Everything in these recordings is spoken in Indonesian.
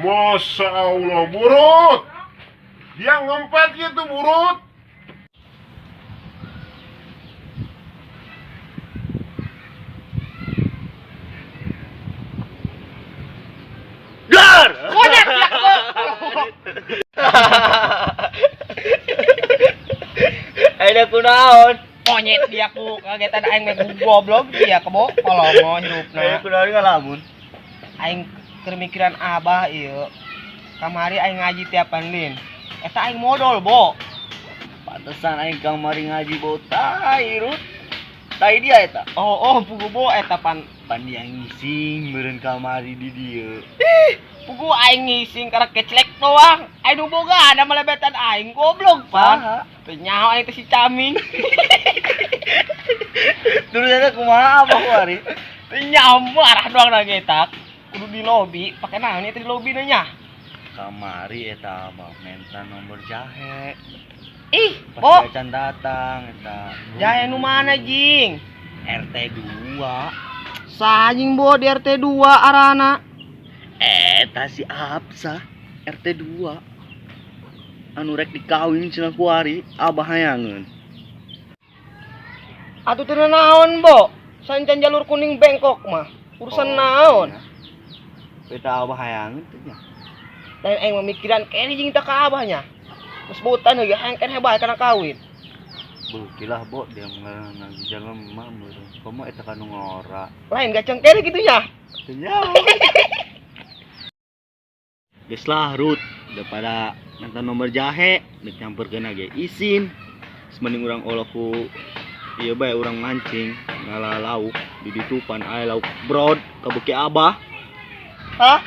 Masya Allah, Burut. Dia ngempet gitu, Burut. Dar! Monyet dia kebo. Ada kunaon? Monyet dia ku kagetan aing meh goblok dia kebo kolongo Ada hirupna. kunaon ngalamun. Aing keur mikiran abah ieu. Kamari aing ngaji tiapan lin. Eta aing modal, Bo. Pantesan aing kamari ngaji botai Rut. Tai dia eta. Oh, pugu Bo eta pan Dia ngising meureun kamari di dieu. pugu aing ngising karena keclek doang. Aing nu boga ada melebetan aing goblok, pan. Saha? Teu nyaho aing teh si Caming. Terus eta kumaha abah kuari? Teu nyaho marah doang na getak. Kudu di lobi, pake naon eta di lobi na nya. Kamari eta abah minta nomor jahe. Ih, Pas Bo, acan datang eta. jahe nu mana jing? RT 2. Sajing Bo di RT 2 arana. Eta si Absa RT 2. Anu rek dikawin cenah kuari abah hayangeun. Atuh teu naon, Bo? Sancan jalur kuning bengkok mah. Urusan naon? Eta abah hayangeun teh nya. Dan aing memikiran kene jeung teh ka abahnya. Geus botan heula aing kan hebat kana kawin. Beukilah Bo dia ngarana di jalan mah meureun. Komo eta kanu ngora. Lain gacang kene kitu nya. Teu nyaho. Geus lah Rut, daripada minta nomor jahe, dicampurkeun ge isin. Mending urang olah ku ieu bae urang mancing ngala lauk di ditupan aya lauk brod kabeuki abah. Hah?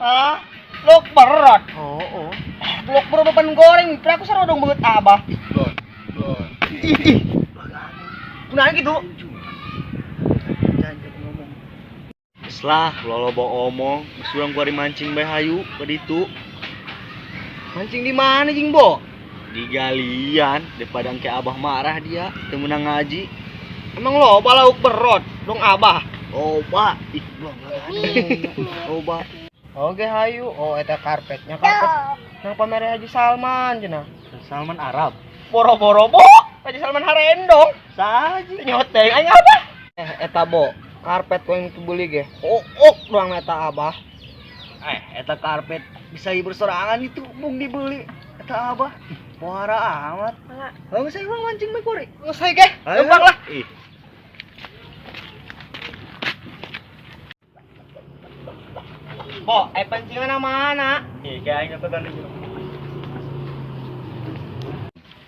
Hah? Lok berat. Oh. Lok berat pan goreng, kira aku sarodong banget abah. Brod. Ih. Kunaon gitu? Lah, lolobo omong, geus urang kuari mancing bae hayu ka ditu. Mancing di mana jing, Bo? Di galian daripada engke abah marah dia teu meunang ngaji. Emang loba lauk berot dong abah. Loba, ih belum loba. Oke hayu, oh eta karpetnya karpet. Nang pamer Haji Salman cenah. Salman Arab. Boro-boro Bo, Haji Salman harendong. Saji. Nyoteng aing abah. Eta Bo, karpet ku yang beli ge. Doang eta abah. Eta karpet bisa bersorangan itu bung dibeli. Eta abah. Muara amat. Hayu saya urang mancing bae kuari. Geus hayu ge, gampang lah. Ih. Bo, pancingan mana? Ih, kayaknya tuh kan di sini.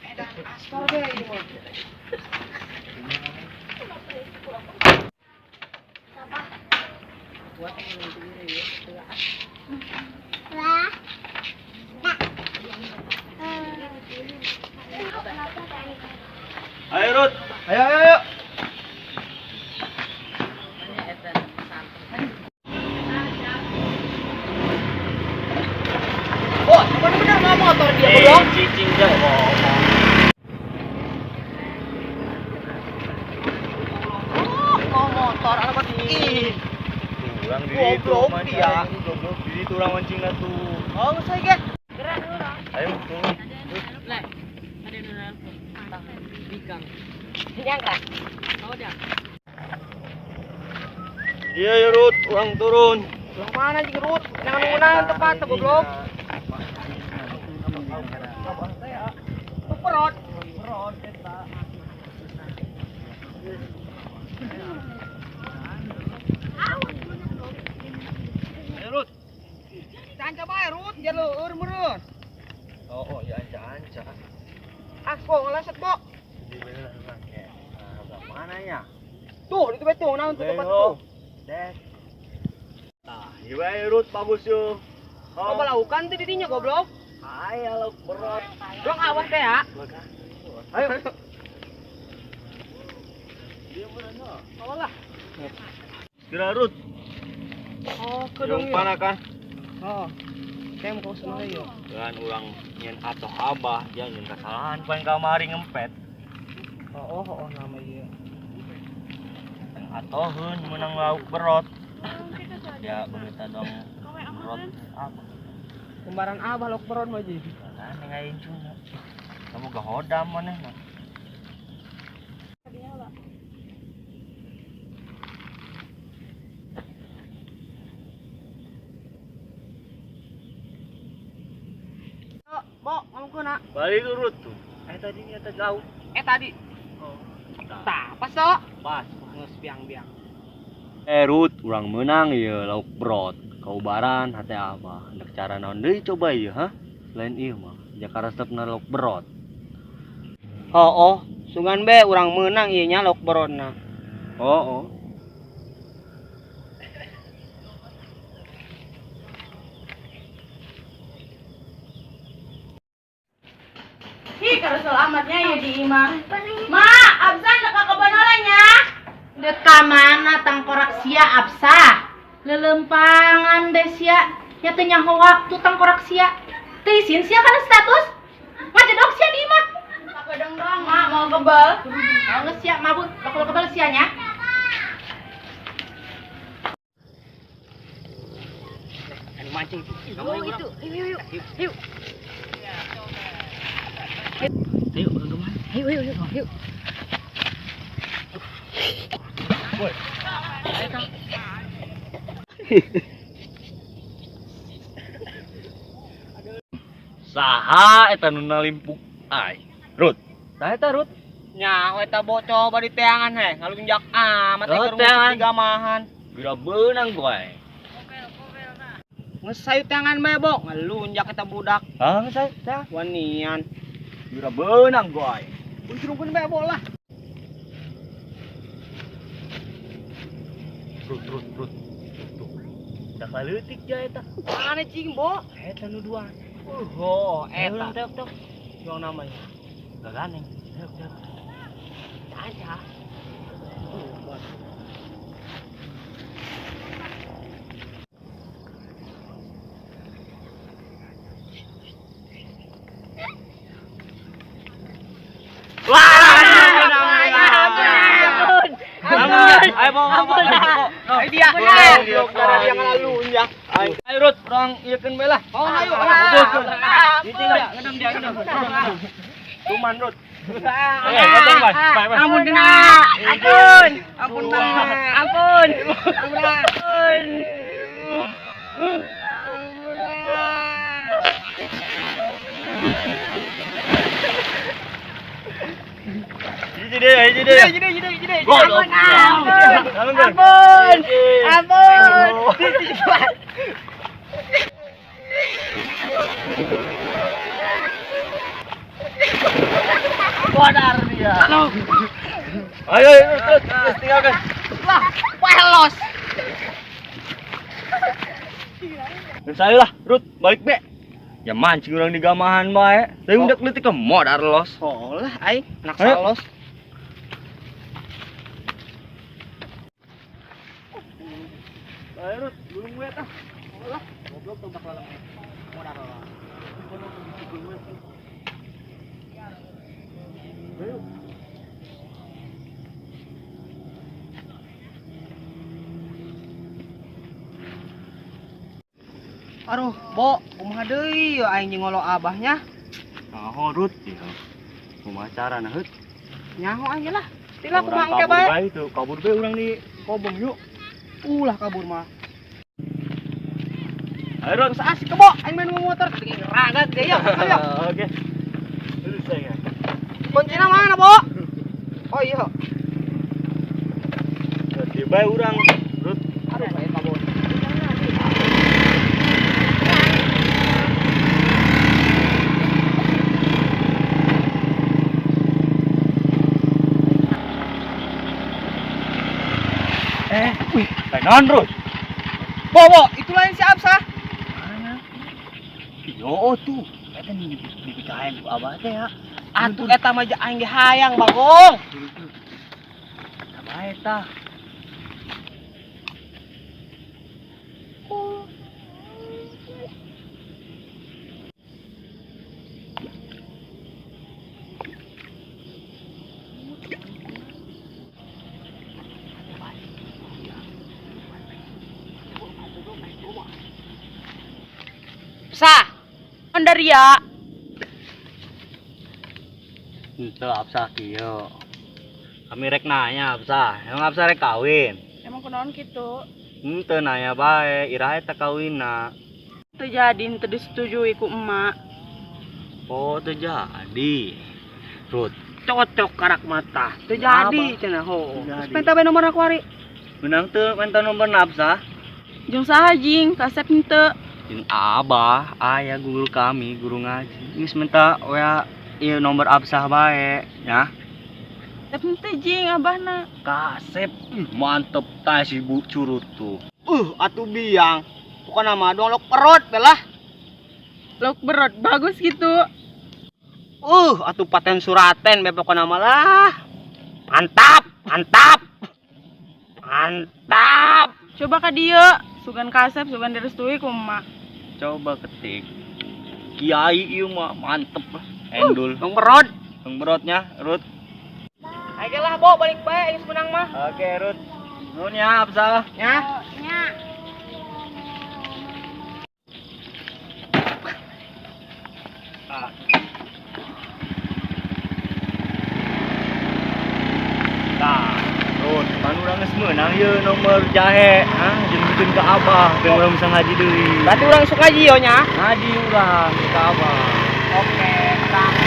Edan aspal ge ieu mah. Ayo Rut. Ayo. Oh, bener-bener mau motor dia bro. Cicing dah ngomong. Mau motor alamat ih. Kurang di Goblok itu mancing. dia. Goblok di itu urang mancing lah tuh. Oh, saya ge. Ayo turun. Nyangka. Iya ya Rut, urang turun. Yang mana jeung Rut? Nang nungunan tepat goblok. Perot. Eta. Ayo Rut. Canca bae Rut, jaleur meureun. Oh ya anca-anca. Asko ngeleset, Bo. Di bener urang ke. Nah, mana ya? Tuh, itu betul naon tuh tempat tuh. Des. Nah, iya bae Rut bagus yo. Kau melakukan tuh didinya goblok. Aya lauk berot. Dong awas teh ya. Ayo. Awalah. Kira Rut, Oh, yung pana kan? Oh. Kayak mau sana yo. Dengan ulang nyen atau abah, yang nyen kesalahan paling kamari ngempet. Oh, nama iya. Yang atohun menang lauk berot. Ya begitu dong berot apa? Kembaran abah lok beron mah jadi. Kan ngain cuna. Kamu gak hodam mana mah? Bo, mau ke nak? Balik urut tuh. Tadi nyata jauh. Tadi. Oh. Tah, pas sok. Pas. Nges biang-biang. Rut, urang menang ya lauk berot. Kau baran hati apa? Hendak cara naon deui coba ieu, ha? Lain ieu mah. Jakar resepna lauk berot. Oh, sungan be urang menang ieu nya lok beronna. Oh. Hi, kalau selamatnya ya di imah. Ma, Absan deka kebenarannya. Deka mana tangkorak sia Absa? Lelempangan besia. Ya tanya waktu tangkorak sia. Teisin sia kan status. Ngajedok sia di imah. Apa dong, Ma, mau kebal. Mau ngesia mabut, bakal kebal sianya. Anu mancing tuh. Oh, itu. Yuk. Ayo, urang kemana? Yuk. Saha eta nu nalimpuk ai? Rut. Tah eta Rut. Nya, eta bocah bari teangan he, ngalunjak amat Oh, keur teangan. tiga mahan. Bira beunang goe. Ngesayu teangan bae, Bo. Ngalunjak eta budak. Ah, saya teh. Wanian. Bira beunang goe. Uncurungkeun bae bola. Rut. Tuh. Dah kaleutik ja eta. Mana cing, Bo? Eta nu dua. Oh, Urang eta. teh. Yang namanya. Gaganeng. Teh. Aja. Ayo dia. Yang lalu ya. Ayo Rut, orang ieukeun bae lah. Oh, ayo. Ngedem dia. Tuman Rut. Ampun kena. Ampun Bang. Ampun. Jadi. Ampun. Bodar dia. Ayo, terus tinggalkan. Wah, pelos. Saya lah, Rut, balik be. Ya mancing orang di gamahan bae. Tapi udah kelihatan ke modar los. Oh lah, ai, anak Ayo. salos. Ayo Rut, belum gue tah. Lah, goblok tuh bakal modal lah. Ayo. Aduh, Bo, kumaha deui ya aing jeung ngolo abahnya. Nah, Rut, ya. Kumacara nah, Rut. Nyaho aja lah. Tila Urang kumaha engke kabur bae. bae itu, kabur bae urang di kobong yuk. Ulah kabur mah. Ayo Rut. Geus asik ke Bo, aing main motor tadi ngeragat ge ya. Ayo. Oke. Terus saya. Kuncina mana, Bo? Oh iya. Jadi bae urang, Rut. Aduh, kayak kabur. Wih, tenan Rut. Bo, itu lain si Absa. Mana? Yo tuh, eta nih dipikain ku abah teh ya. Atuh eta mah aing ge hayang Bagong. Apa eta? Sah. Andaria. Itu Absa kieu. Kami rek nanya Absa, emang Absa rek kawin? Emang kunaon kitu? Henteu nanya bae, iraha eta kawinna. Teu jadi teu disetujui ku emak. Oh, teu jadi. Rut, Cocok karak mata. Teu jadi Apa? cenah ho. Teu jadi. Penta bae nomor aku ari. menang teu minta nomor Absa? Jeung saha jing? Kasep henteu. Jeung Abah, aya guru kami, guru ngaji. Geus minta wa ieu nomor Absah bae, ya. Kasep henteu jing abahna. Kasep, mantep tah si Bu Curut tuh. Atuh biang. Pokona mah dong lok perut belah. Lok berot bagus gitu. Atuh paten suraten be pokona mah lah. Mantap, mantap. Mantap. Coba ka dieu, sugan kasep, sugan direstui ku emak. Coba ketik. Kiai ieu mah mantep lah. Endul. Dong perut. Yang berotnya, Rut. Ayo lah, Bo, balik bae geus menang mah. Oke, Rut. Nuhun ya, Absah. Ya. Nya. Nah, Rut, pan urang geus meunang ieu nomor jahe, jeung bikin ke Abah, ben urang bisa ngaji deui. Berarti urang sok ngaji yo nya. Ngaji urang ke Abah. Oke, menang.